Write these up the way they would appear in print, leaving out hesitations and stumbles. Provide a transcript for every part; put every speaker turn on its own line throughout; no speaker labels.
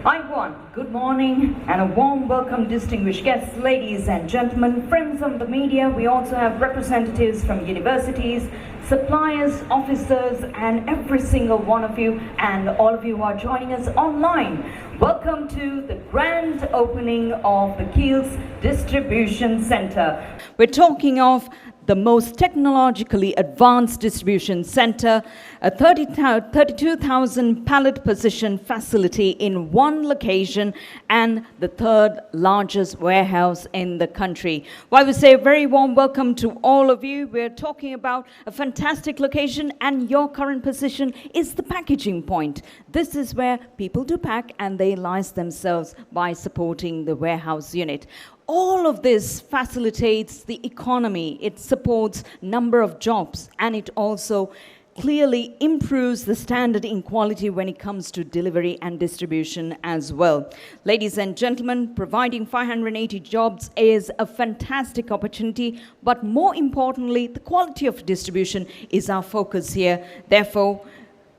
Good morning and a warm welcome, distinguished guests, ladies and gentlemen, friends of the media. We also have representatives from universities, suppliers, officers, and every single one of you, and all of you who are joining us online. Welcome to the grand opening of the Keells Distribution Center. We're talking of the most technologically advanced distribution center, a 32,000 pallet position facility in one location, and the third largest warehouse in the country. While we say a very warm welcome to all of you, we're talking about a fantastic location, and your current position is the packaging point. This is where people do pack and they license themselves by supporting the warehouse unit. All of this facilitates the economy, it supports number of jobs, and it also clearly improves the standard in quality when it comes to delivery and distribution as well. Ladies and gentlemen, providing 580 jobs is a fantastic opportunity, but more importantly, the quality of distribution is our focus here. Therefore,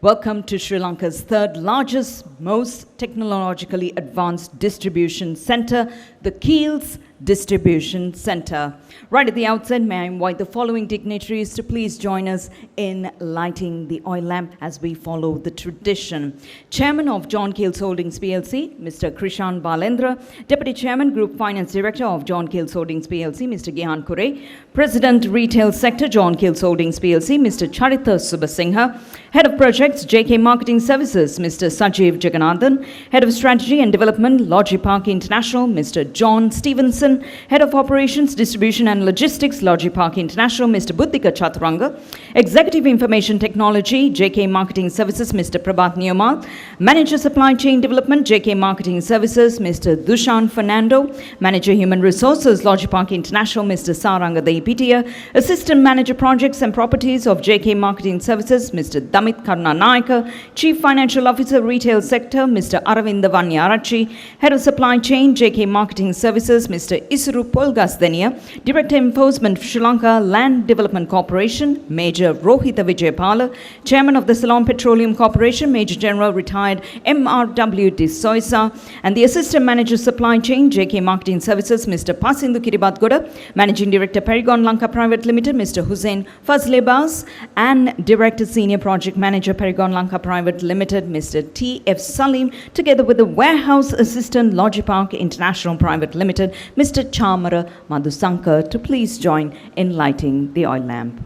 welcome to Sri Lanka's third largest, most technologically advanced distribution center, the Keells Distribution Center. Right at the outset, may I invite the following dignitaries to please join us in lighting the oil lamp as we follow the tradition. Chairman of John Keells Holdings PLC, Mr. Krishan Balendra. Deputy Chairman, Group Finance Director of John Keells Holdings PLC, Mr. Gihan Kure. President, Retail Sector, John Keells Holdings PLC, Mr. Charitha Subasingha. Head of Projects, JK Marketing Services, Mr. Sajeev Jagannathan. Head of Strategy and Development, Logipark International, Mr. John Stevenson. Head of Operations, Distribution and Logistics, Logipark International, Mr. Buddhika Chaturanga. Executive Information Technology, JK Marketing Services, Mr. Prabhat Niyoma. Manager Supply Chain Development, JK Marketing Services, Mr. Dushan Fernando. Manager Human Resources, Logipark International, Mr. Saranga Deipitia. Assistant Manager Projects and Properties of JK Marketing Services, Mr. Damit Karunanayaka. Chief Financial Officer, Retail Sector, Mr. Aravinda Vanyarachi. Head of Supply Chain, JK Marketing Services, Mr. Isuru Polgasdenia. Director Enforcement, Sri Lanka Land Development Corporation, Major Rohita Vijayapala. Chairman of the Ceylon Petroleum Corporation, Major General Retired MRW De Soisa. And the Assistant Manager Supply Chain, JK Marketing Services, Mr. Pasindu Kiribatgoda. Managing Director, Paragon Lanka Private Limited, Mr. Hussein Fazlebas. And Director Senior Project Manager, Paragon Lanka Private Limited, Mr. T.F. Salim, together with the Warehouse Assistant, Logipark International Private Limited, Mr. Chamara Madhusankar, to please join in lighting the oil lamp.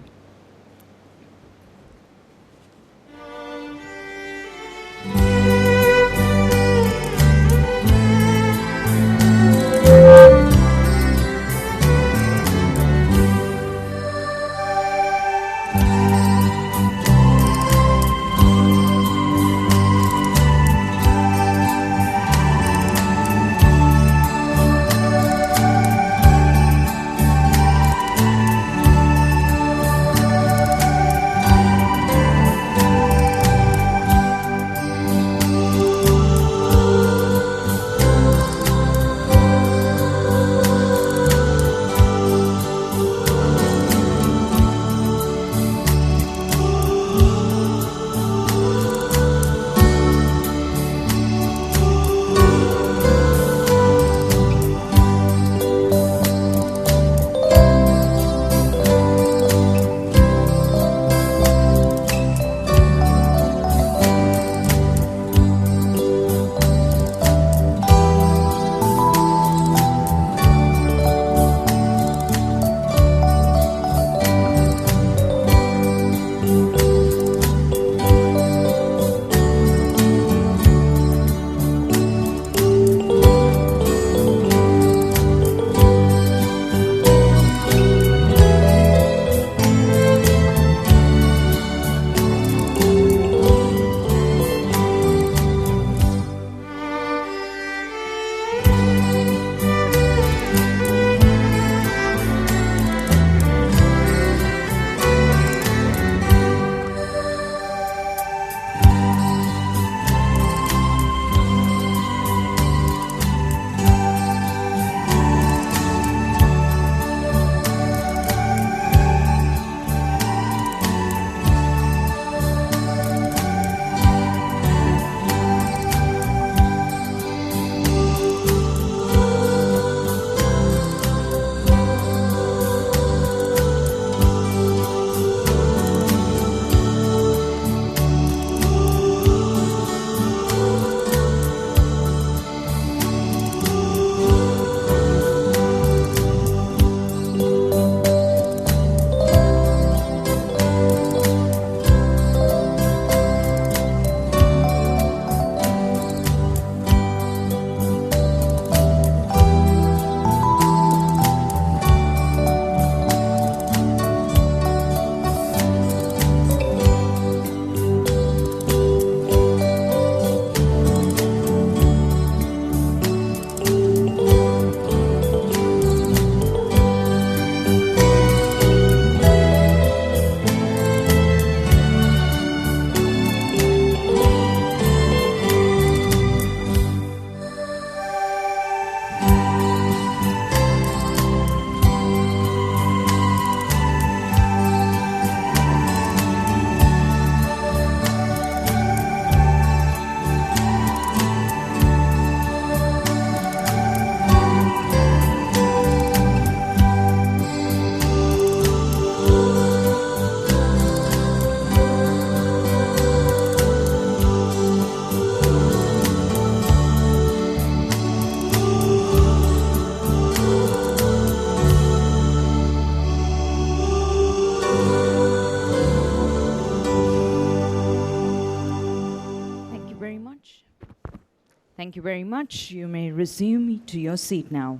Thank you very much. You may resume to your seat now.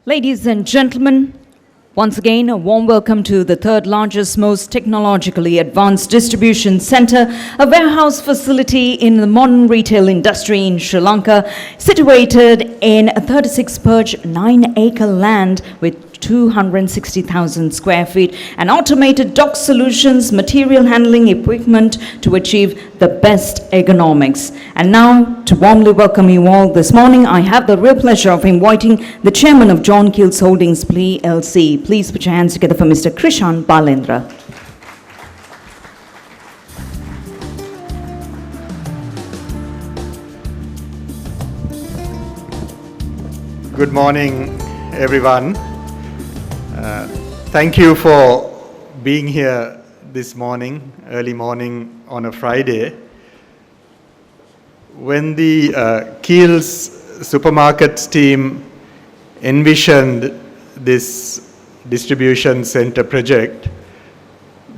Ladies and gentlemen, once again, a warm welcome to the third largest, most technologically advanced distribution center, a warehouse facility in the modern retail industry in Sri Lanka, situated in a 36-perch, 9-acre land with 260,000 square feet, and automated dock solutions, material handling equipment to achieve the best ergonomics. And now, to warmly welcome you all this morning, I have the real pleasure of inviting the chairman of John Keells Holdings PLC. Please put your hands together for Mr. Krishan Balendra.
Good morning, everyone. Thank you for being here this morning, early morning on a Friday. When the Keells supermarkets team envisioned this distribution center project,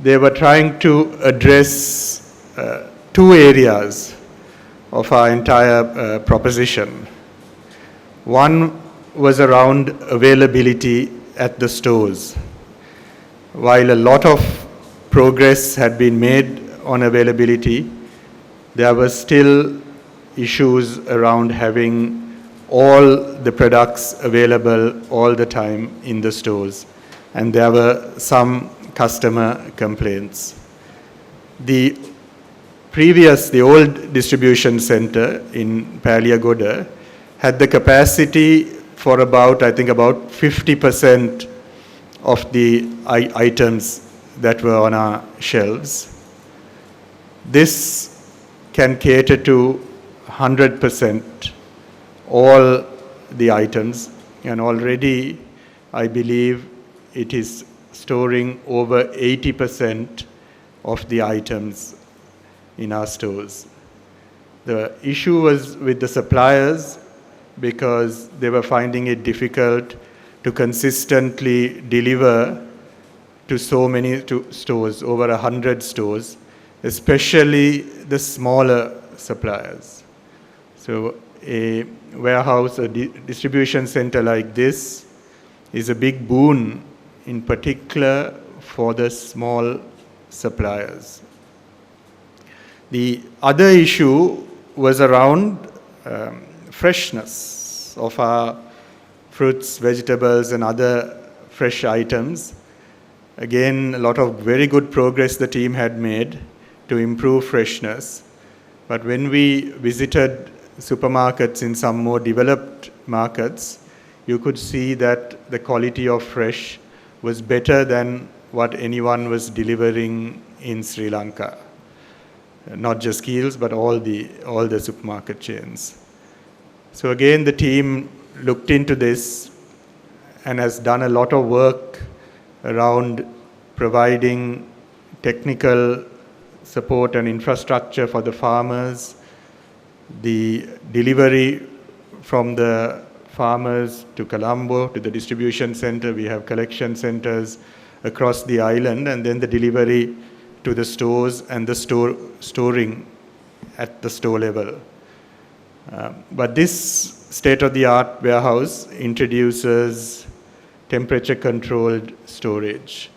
they were trying to address two areas of our entire proposition. One was around availability at the stores. While a lot of progress had been made on availability, there were still issues around having all the products available all the time in the stores, and there were some customer complaints. The old distribution center in Paliagoda had the capacity for about 50% of the items that were on our shelves. This can cater to 100% all the items, and already I believe it is storing over 80% of the items in our stores. The issue was with the suppliers because they were finding it difficult to consistently deliver to so many stores, over 100 stores, especially the smaller suppliers. So a warehouse, a distribution center like this is a big boon, in particular for the small suppliers. The other issue was around freshness of our fruits, vegetables, and other fresh items. Again, a lot of very good progress the team had made to improve freshness. But when we visited supermarkets in some more developed markets, you could see that the quality of fresh was better than what anyone was delivering in Sri Lanka. Not just Keells, but all the supermarket chains. So again, the team looked into this and has done a lot of work around providing technical support and infrastructure for the farmers, the delivery from the farmers to Colombo, to the distribution center. We have collection centers across the island, and then the delivery to the stores and the storing at the store level. But this state-of-the-art warehouse introduces temperature-controlled storage.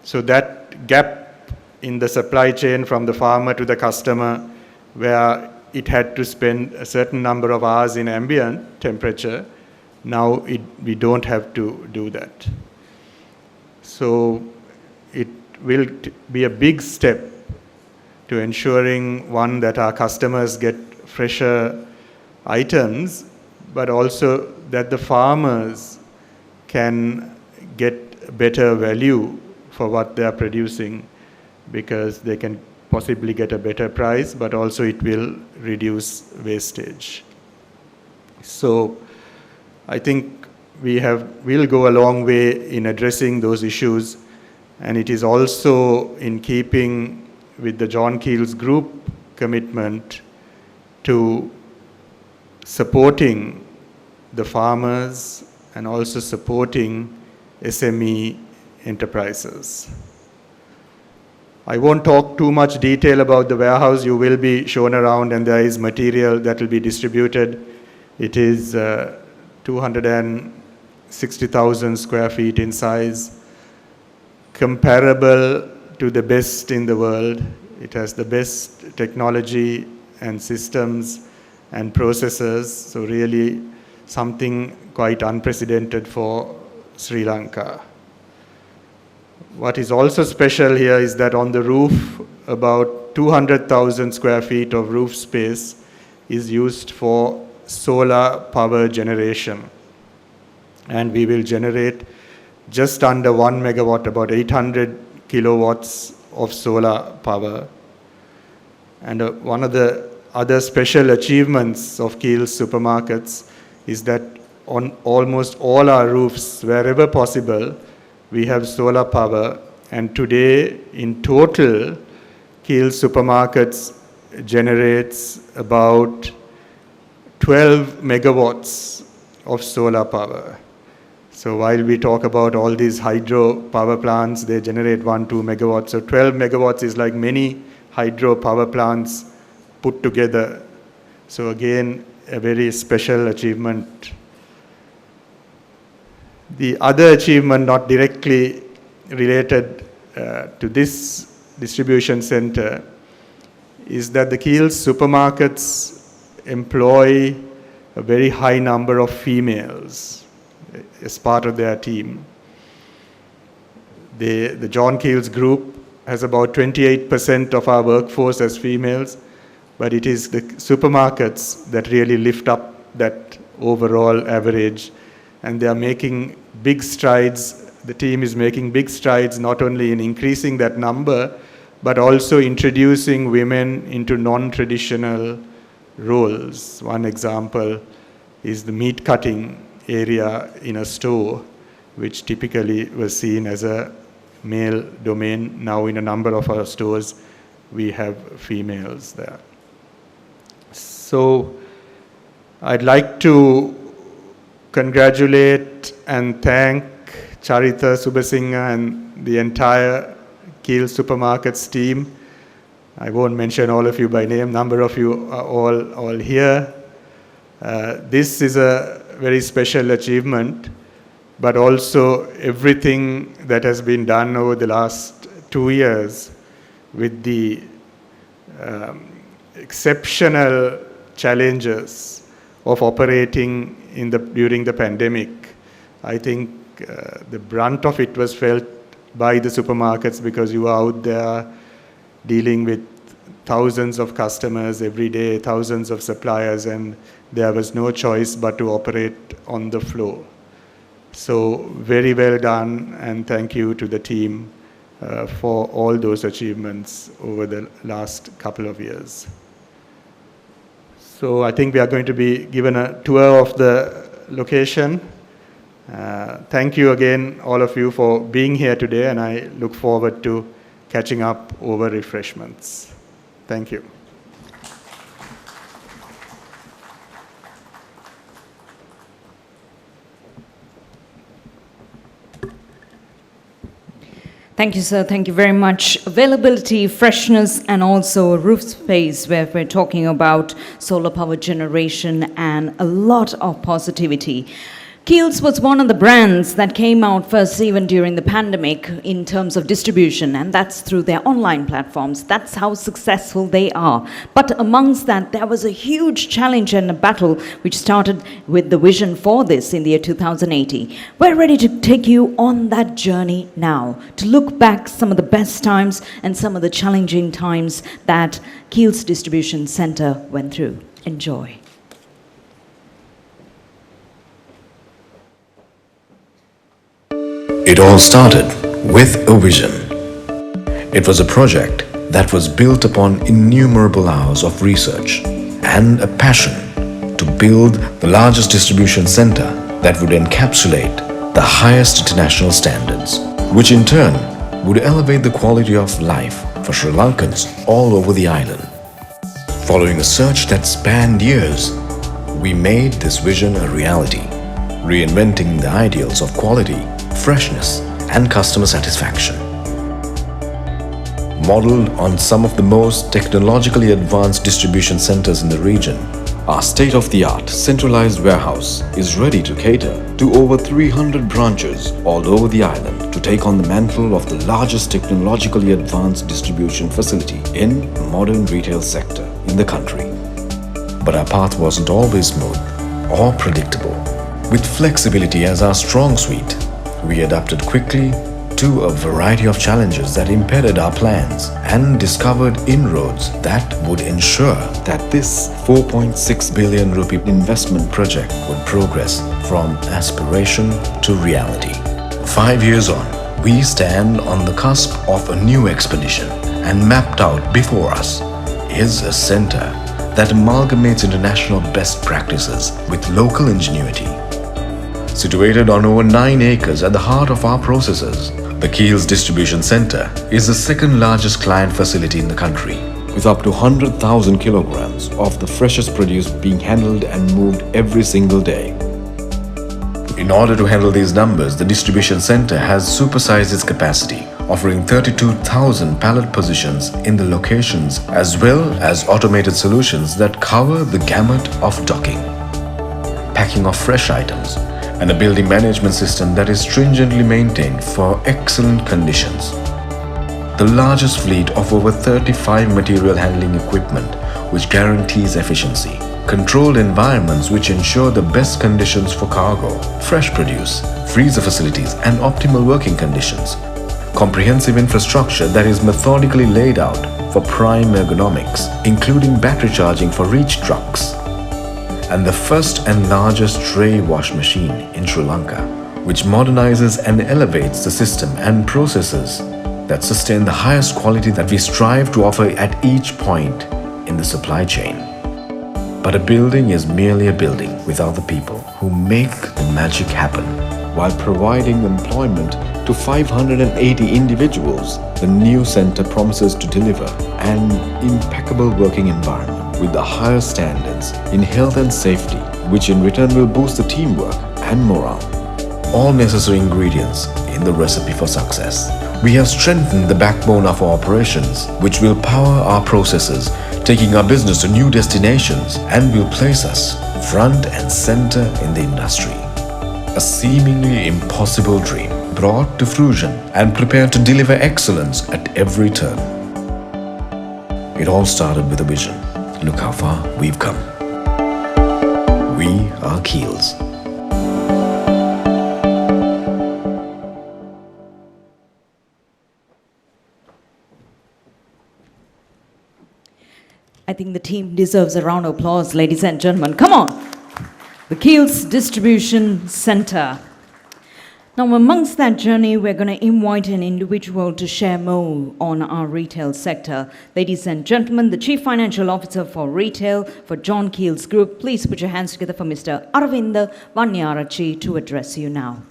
So that gap in the supply chain from the farmer to the customer, where it had to spend a certain number of hours in ambient temperature, now we don't have to do that. So it will be a big step to ensuring, one, that our customers get fresher items, but also that the farmers can get better value for what they are producing, because they can possibly get a better price, but also it will reduce wastage. So I think we'll go a long way in addressing those issues, and it is also in keeping with the John Keells Group commitment to supporting the farmers and also supporting SME enterprises. I won't talk too much detail about the warehouse. You will be shown around, and there is material that will be distributed. It is 260,000 square feet in size, comparable to the best in the world. It has the best technology and systems and processors, so really something quite unprecedented for Sri Lanka. What is also special here is that on the roof, about 200,000 square feet of roof space is used for solar power generation. And we will generate just under 1 megawatt, about 800 kilowatts of solar power. And one of the other special achievements of Keells supermarkets is that on almost all our roofs, wherever possible, we have solar power, and today in total, Keells supermarkets generates about 12 megawatts of solar power. So while we talk about all these hydro power plants, they generate 1-2 megawatts. So 12 megawatts is like many hydro power plants put together. So again, a very special achievement. The other achievement, not directly related to this distribution center, is that the Keells supermarkets employ a very high number of females as part of their team. The John Keells group has about 28% of our workforce as females, but it is the supermarkets that really lift up that overall average, and they are making big strides. The team is making big strides not only in increasing that number, but also introducing women into non-traditional roles. One example is the meat cutting area in a store, which typically was seen as a male domain. Now in a number of our stores, we have females there. So I'd like to congratulate and thank Charita Subasinghe and the entire Keells Supermarkets team. I won't mention all of you by name. Number of you are all here. This is a very special achievement, but also everything that has been done over the last 2 years with the exceptional challenges of operating during the pandemic. I think the brunt of it was felt by the supermarkets, because you are out there dealing with thousands of customers every day, thousands of suppliers, and there was no choice but to operate on the floor. So very well done, and thank you to the team for all those achievements over the last couple of years. So I think we are going to be given a tour of the location. Thank you again, all of you, for being here today, and I look forward to catching up over refreshments. Thank you.
Thank you, sir. Thank you very much. Availability, freshness, and also roof space, where we're talking about solar power generation and a lot of positivity. Keells was one of the brands that came out first even during the pandemic in terms of distribution, and that's through their online platforms. That's how successful they are. But amongst that, there was a huge challenge and a battle which started with the vision for this in the year 2018. We're ready to take you on that journey now, to look back some of the best times and some of the challenging times that Keells Distribution Center went through. Enjoy.
It all started with a vision. It was a project that was built upon innumerable hours of research and a passion to build the largest distribution center that would encapsulate the highest international standards, which in turn would elevate the quality of life for Sri Lankans all over the island. Following a search that spanned years, we made this vision a reality, reinventing the ideals of quality, freshness, and customer satisfaction. modeled on some of the most technologically advanced distribution centers in the region. Our state-of-the-art centralized warehouse is ready to cater to over 300 branches all over the island to take on the mantle of the largest technologically advanced distribution facility in the modern retail sector in the country. But our path wasn't always smooth or predictable. With flexibility as our strong suit, we adapted quickly to a variety of challenges that impeded our plans and discovered inroads that would ensure that this 4.6 billion rupee investment project would progress from aspiration to reality. 5 years on, we stand on the cusp of a new expedition, and mapped out before us is a center that amalgamates international best practices with local ingenuity. Situated on over 9 acres at the heart of our processes, the Keells Distribution Center is the second largest client facility in the country, with up to 100,000 kilograms of the freshest produce being handled and moved every single day. In order to handle these numbers, the distribution center has supersized its capacity, offering 32,000 pallet positions in the locations as well as automated solutions that cover the gamut of docking, packing of fresh items, and a building management system that is stringently maintained for excellent conditions. The largest fleet of over 35 material handling equipment which guarantees efficiency, controlled environments which ensure the best conditions for cargo, fresh produce, freezer facilities and optimal working conditions, comprehensive infrastructure that is methodically laid out for prime ergonomics, including battery charging for reach trucks, and the first and largest tray wash machine in Sri Lanka, which modernizes and elevates the system and processes that sustain the highest quality that we strive to offer at each point in the supply chain. But a building is merely a building without the people who make the magic happen. While providing employment to 580 individuals, the new center promises to deliver an impeccable working environment with the highest standards in health and safety, which in return will boost the teamwork and morale. All necessary ingredients in the recipe for success. We have strengthened the backbone of our operations, which will power our processes, taking our business to new destinations and will place us front and center in the industry. A seemingly impossible dream brought to fruition and prepared to deliver excellence at every turn. It all started with a vision. Look how far we've come. We are Keells.
I think the team deserves a round of applause, ladies and gentlemen. Come on. The Keells Distribution Center. Now, amongst that journey, we're going to invite an individual to share more on our retail sector. Ladies and gentlemen, the Chief Financial Officer for Retail for John Keells Group. Please put your hands together for Mr. Aravinda Vanyarachi to address you now.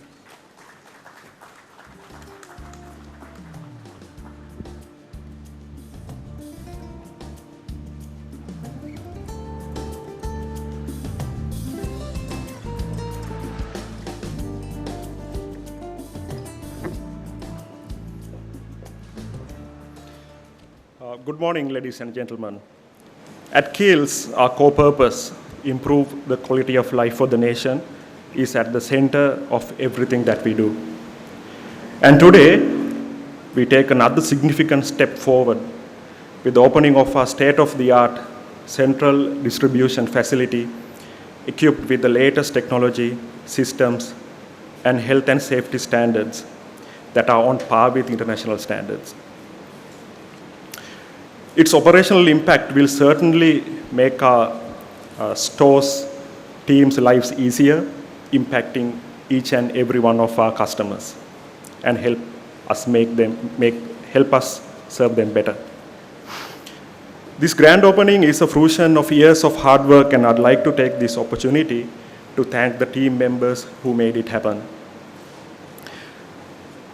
Good morning, ladies and gentlemen. At Keells, our core purpose, improve the quality of life for the nation, is at the center of everything that we do. And today, we take another significant step forward with the opening of our state-of-the-art central distribution facility equipped with the latest technology, systems, and health and safety standards that are on par with international standards. Its operational impact will certainly make our stores, teams' lives easier, impacting each and every one of our customers, and help us serve them better. This grand opening is a fruition of years of hard work, and I'd like to take this opportunity to thank the team members who made it happen.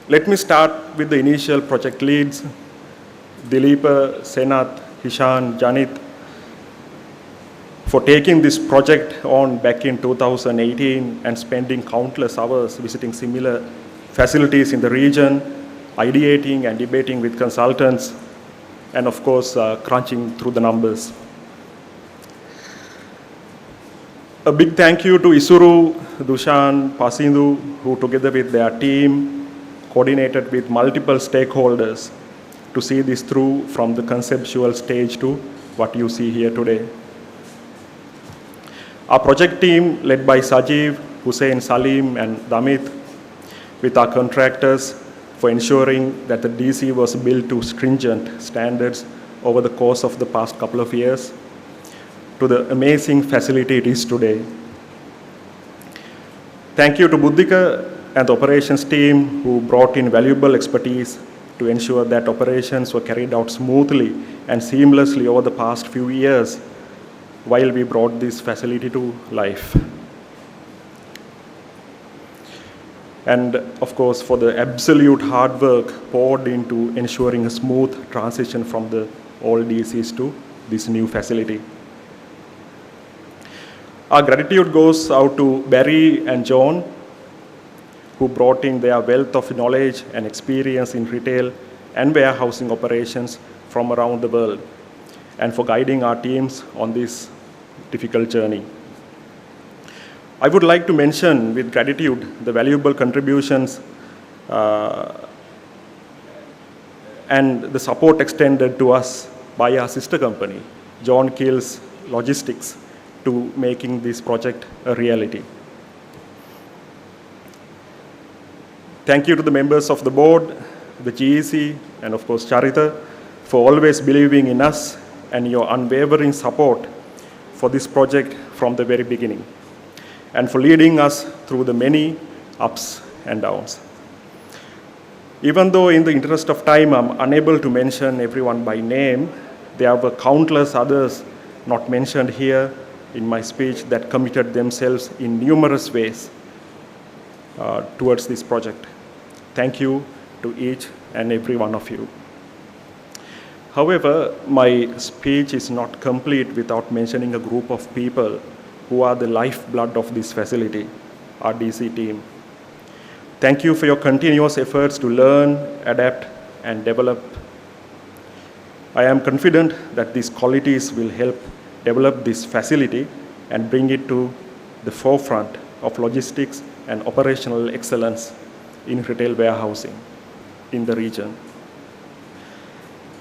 Let me start with the initial project leads, Dileepa, Senath, Hishan, Janit, for taking this project on back in 2018 and spending countless hours visiting similar facilities in the region, ideating and debating with consultants, and of course, crunching through the numbers. A big thank you to Isuru, Dushan, Pasindu, who together with their team coordinated with multiple stakeholders to see this through from the conceptual stage to what you see here today. Our project team, led by Sajeev, Hussein, Salim, and Damit, with our contractors for ensuring that the DC was built to stringent standards over the course of the past couple of years, to the amazing facility it is today. Thank you to Buddhika and the operations team who brought in valuable expertise to ensure that operations were carried out smoothly and seamlessly over the past few years while we brought this facility to life. And of course, for the absolute hard work poured into ensuring a smooth transition from the old DCs to this new facility. Our gratitude goes out to Barry and John, who brought in their wealth of knowledge and experience in retail and warehousing operations from around the world, and for guiding our teams on this difficult journey. I would like to mention with gratitude the valuable contributions and the support extended to us by our sister company, John Keells Logistics, to making this project a reality. Thank you to the members of the board, the GEC, and of course Charita, for always believing in us and your unwavering support for this project from the very beginning, and for leading us through the many ups and downs. Even though in the interest of time I'm unable to mention everyone by name, there were countless others not mentioned here in my speech that committed themselves in numerous ways towards this project. Thank you to each and every one of you. However, my speech is not complete without mentioning a group of people who are the lifeblood of this facility, our DC team. Thank you for your continuous efforts to learn, adapt, and develop. I am confident that these qualities will help develop this facility and bring it to the forefront of logistics and operational excellence in retail warehousing in the region.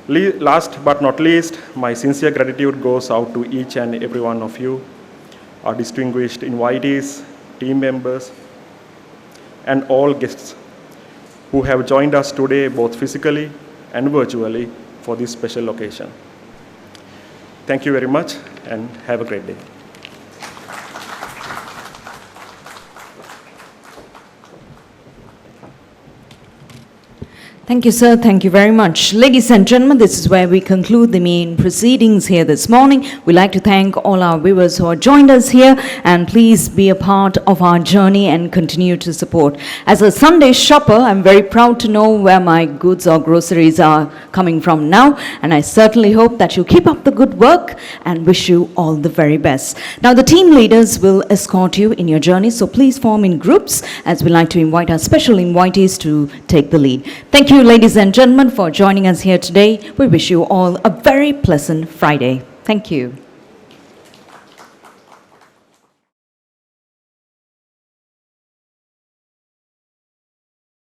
Last but not least, my sincere gratitude goes out to each and every one of you, our distinguished invitees, team members, and all guests who have joined us today both physically and virtually for this special occasion. Thank you very much and have a great day.
Thank you, sir. Thank you very much. Ladies and gentlemen, this is where we conclude the main proceedings here this morning. We'd like to thank all our viewers who have joined us here, and please be a part of our journey and continue to support. As a Sunday shopper, I'm very proud to know where my goods or groceries are coming from now, and I certainly hope that you keep up the good work and wish you all the very best. Now, the team leaders will escort you in your journey, so please form in groups as we like to invite our special invitees to take the lead. Thank you, ladies and gentlemen, for joining us here today. We wish you all a very pleasant Friday. Thank you.